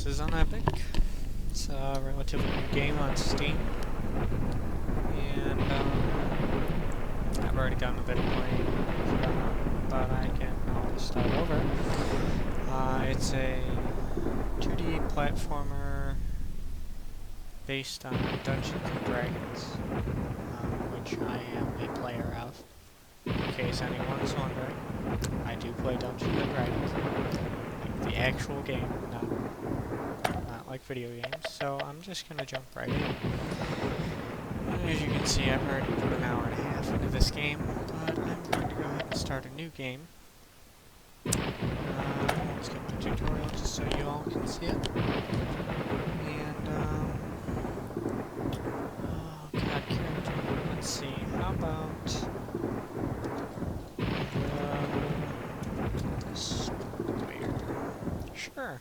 This is Unepic. It's a relatively new game on Steam, and I've already gotten a bit of playing, but I can always start over. It's a 2D platformer based on Dungeons and Dragons, which I am a player of. In case anyone's wondering, I do play Dungeons and Dragons, like the actual game, not like video games. So I'm just gonna jump right in. And as you can see, I've already put an hour and a half into this game, but I'm going to go ahead and start a new game. I'll skip the tutorial just so you all can see it. And oh god, character. Let's see. How about square? Sure.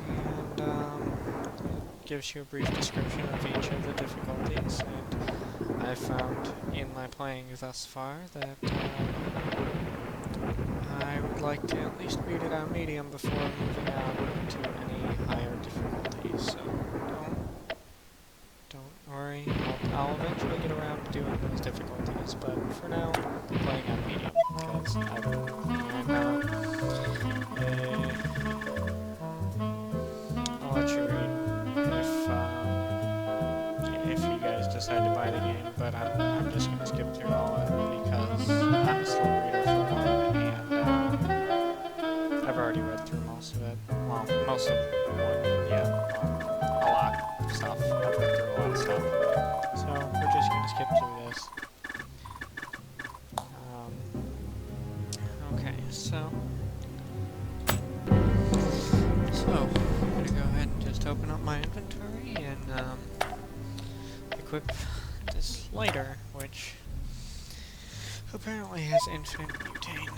And it gives you a brief description of each of the difficulties. And I've found in my playing thus far that I would like to at least beat it on medium before moving on to any higher difficulties. So don't worry, I'll eventually get around to doing those difficulties, but for now, I'm playing on medium, because I'll let you read if you guys decide to buy the game, but I'm just going to skip through all of it, because I'm a slow reader for one, and I've already read through most of it. Well, most of one, yeah, a lot of stuff. I've read through a lot of stuff. So we're just going to skip through this. Okay, so I'm going to go ahead and just open up my inventory and equip this lighter, which apparently has infinite butane.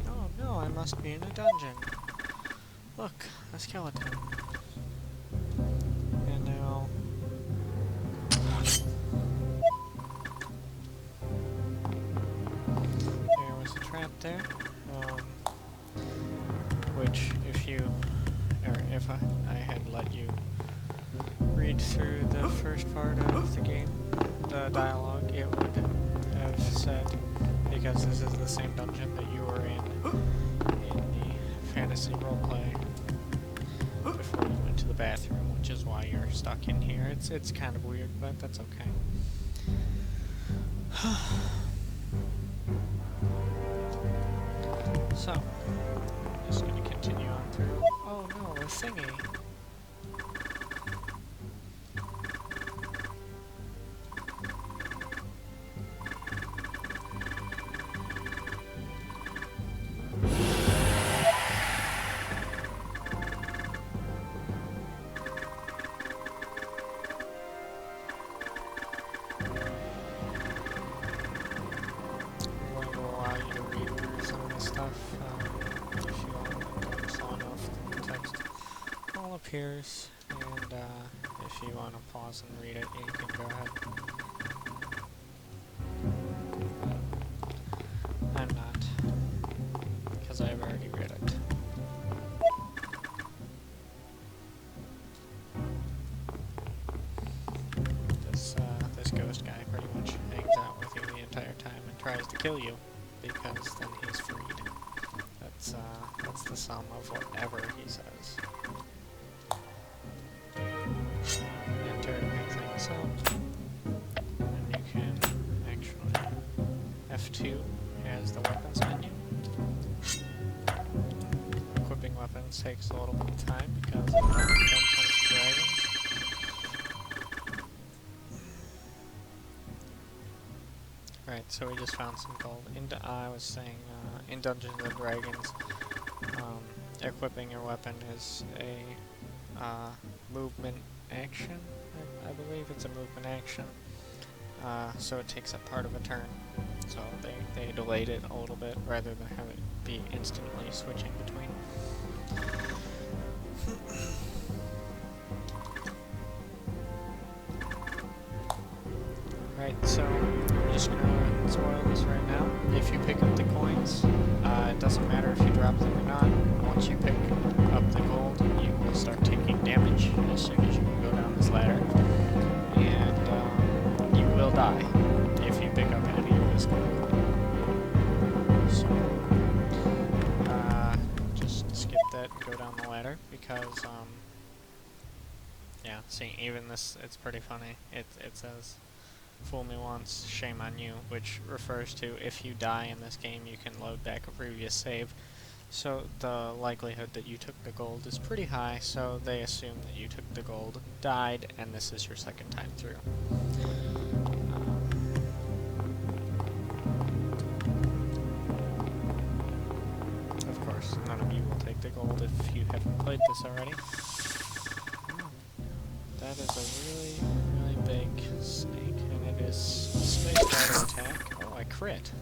Oh no, I must be in a dungeon. Look, a skeleton. And now there was a trap there. Which if I had let you read through the first part of the game, the dialogue, it would have said, because this is the same dungeon that you were in the fantasy roleplay before you went to the bathroom, which is why you're stuck in here. It's kind of weird, but that's okay. So, I'm just going to continue on through. Oh no, a thingy. Appears, and if you want to pause and read it, you can go ahead. I'm not, because I've already read it. This ghost guy pretty much hangs out with you the entire time and tries to kill you, because then he's freed. That's the sum of whatever he says. Enter everything, so and you can actually F2 has the weapons menu. Equipping weapons takes a little bit of time because of Dungeons and Dragons. Right, so we just found some gold. I was saying in Dungeons and Dragons, equipping your weapon is a movement action. I believe it's a movement action. So it takes up part of a turn. So they delayed it a little bit rather than have it be instantly switching between. Right, so I'm just just gonna spoil this right now. If you pick up the coins, it doesn't matter if you drop them or not. Once you pick up the gold, you will start taking damage as soon as you go down this ladder. And you will die if you pick up any of this gold. So, just skip that and go down the ladder because, yeah, see, even this, it's pretty funny. It says, "Fool me once, shame on you," which refers to if you die in this game, you can load back a previous save. So the likelihood that you took the gold is pretty high, so they assume that you took the gold, died, and this is your second time through. Of course, none of you will take the gold if you haven't played this already. That is a really, really big snake, and it is space rider attack. Oh, I crit.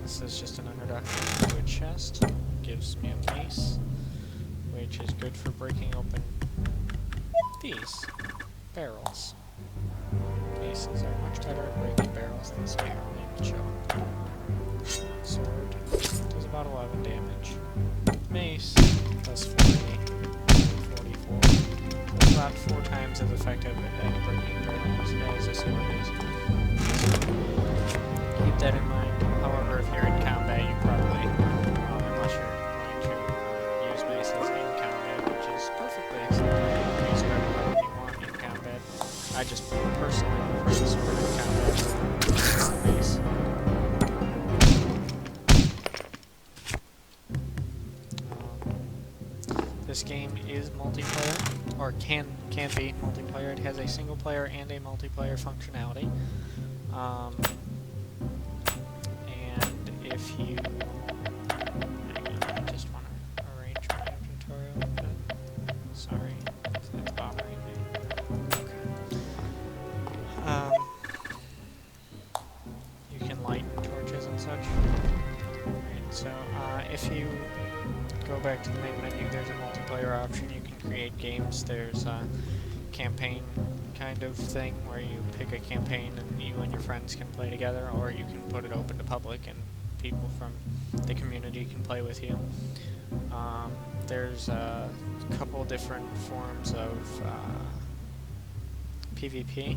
This is just an introduction to a chest. Gives me a mace, which is good for breaking open these barrels. Maces are much better at breaking barrels than spear, maybe show. Sword does about 11 damage. Mace does 40, 44. That's about 4 times as effective at breaking barrels as a sword is. Keep that in mind. However, if you're in combat, you probably, unless you're going to use maces in combat, which is perfectly acceptable, you can use whatever weapon you want in combat. I just personally prefer the sword in combat over the mace. This game is multiplayer, or can be multiplayer. It has a single player and a multiplayer functionality. And if you... Hang on, I just want to arrange my inventory a little bit. Sorry, it's bothering me. Okay. You can light torches and such. Right, so if you go back to the main menu, there's a multiplayer option. You can create games. There's a campaign kind of thing where you pick a campaign and you and your friends can play together, or you can put it open to public and people from the community can play with you. There's a couple different forms of PvP.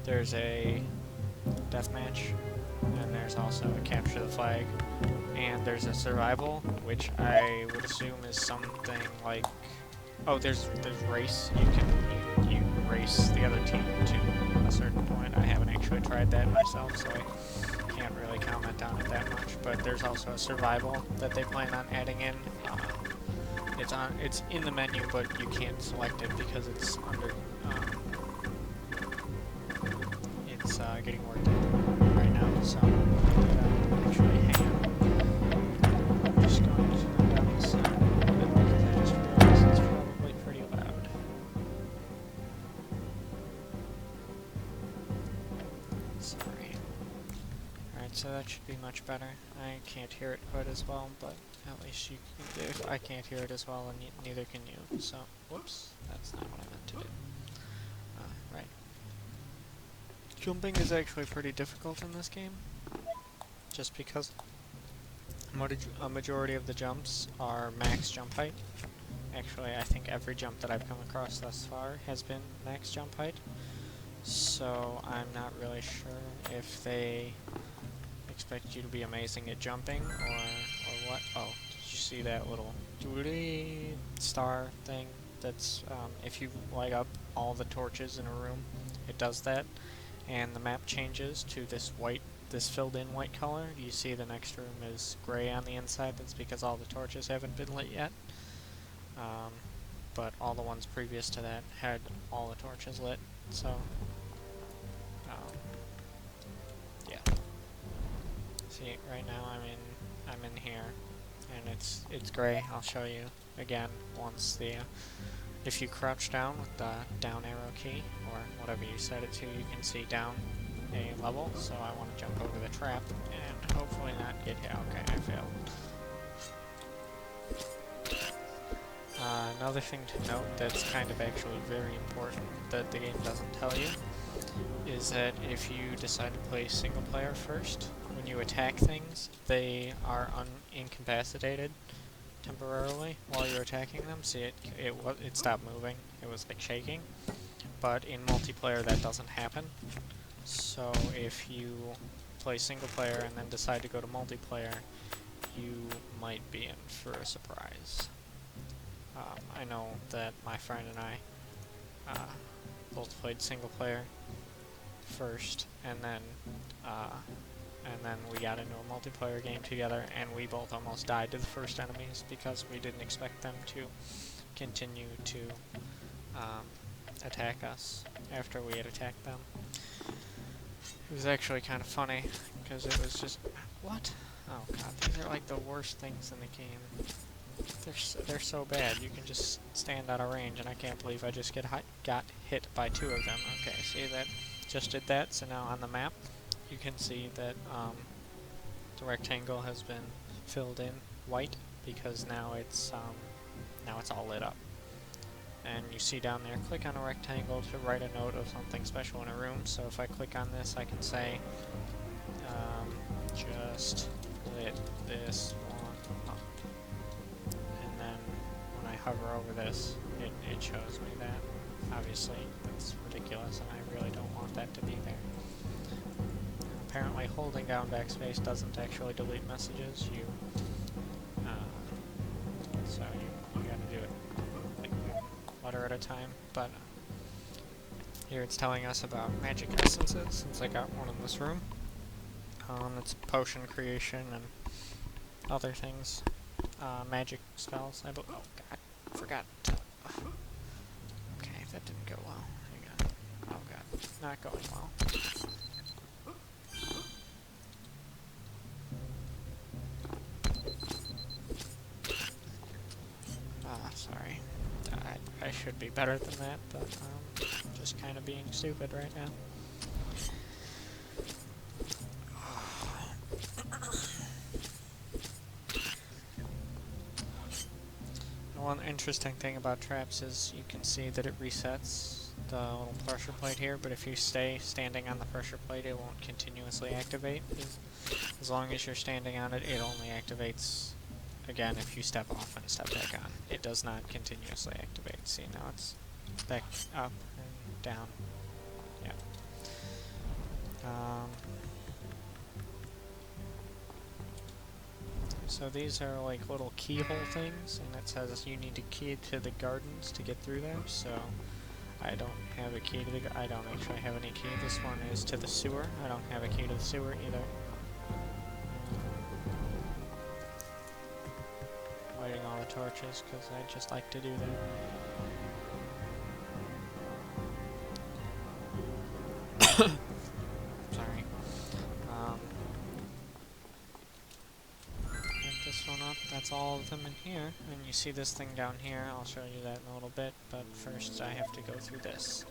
There's a deathmatch, and there's also a capture the flag, and there's a survival, which I would assume is something like, oh, there's race. You race the other team to a certain point. I haven't actually tried that myself, so I can't really comment on it that much. But there's also a survival that they plan on adding in. It's in the menu, but you can't select it because it's under. It's getting worked on right now, so actually hang on. I'm just going to turn down the sound a little bit because I just realized it's probably pretty loud. Sorry. Alright, so that should be much better. I can't hear it quite as well, but at least you can, if I can't hear it as well, and neither can you. So, whoops, that's not what I meant to do. Right. Jumping is actually pretty difficult in this game, just because a majority of the jumps are max jump height. Actually, I think every jump that I've come across thus far has been max jump height, so I'm not really sure if they expect you to be amazing at jumping, or what. Oh, did you see that little doodly star thing? That's, if you light up all the torches in a room, it does that. And the map changes to this white, this filled-in white color. You see the next room is gray on the inside. That's because all the torches haven't been lit yet. But all the ones previous to that had all the torches lit. So, yeah. See, right now I'm in here, and it's gray. I'll show you again once the. If you crouch down with the down arrow key, or whatever you set it to, you can see down a level, so I want to jump over the trap, and hopefully not get hit. Okay, I failed. Another thing to note that's kind of actually very important that the game doesn't tell you is that if you decide to play single player first, when you attack things, they are incapacitated temporarily while you're attacking them. See, it stopped moving. It was like shaking. But in multiplayer, that doesn't happen. So if you play single player and then decide to go to multiplayer, you might be in for a surprise. I know that my friend and I both played single player first, and then we got into a multiplayer game together, and we both almost died to the first enemies because we didn't expect them to continue to attack us after we had attacked them. It was actually kind of funny because it was just, what? Oh god, these are like the worst things in the game. They're so bad. You can just stand out of range, and I can't believe I just got hit by 2 of them. Okay, see that? Just did that. So now on the map, you can see that the rectangle has been filled in white because now it's all lit up. And you see down there, click on a rectangle to write a note of something special in a room. So if I click on this, I can say, just lit this one up. And then when I hover over this, it shows me that. Obviously, that's ridiculous, and I really don't want that to be there. Apparently, holding down backspace doesn't actually delete messages. So you gotta do it like one letter at a time. But here it's telling us about magic essences, since I got one in this room. It's potion creation and other things. Magic spells. Oh god, I forgot. Okay, that didn't go well. Hang on. Oh god, not going well. Sorry. I should be better than that, but I'm just kind of being stupid right now. One interesting thing about traps is you can see that it resets the little pressure plate here, but if you stay standing on the pressure plate, it won't continuously activate. As long as you're standing on it, it only activates again if you step off and step back on. It does not continuously activate. See, now it's back up and down. Yeah. So these are like little keyhole things, and it says you need to key to the gardens to get through there, so I don't have a key to the I don't actually have any key. This one is to the sewer. I don't have a key to the sewer either. Lighting all the torches, because I just like to do that. Sorry. This one up, that's all of them in here, and you see this thing down here. I'll show you that in a little bit, but first I have to go through this.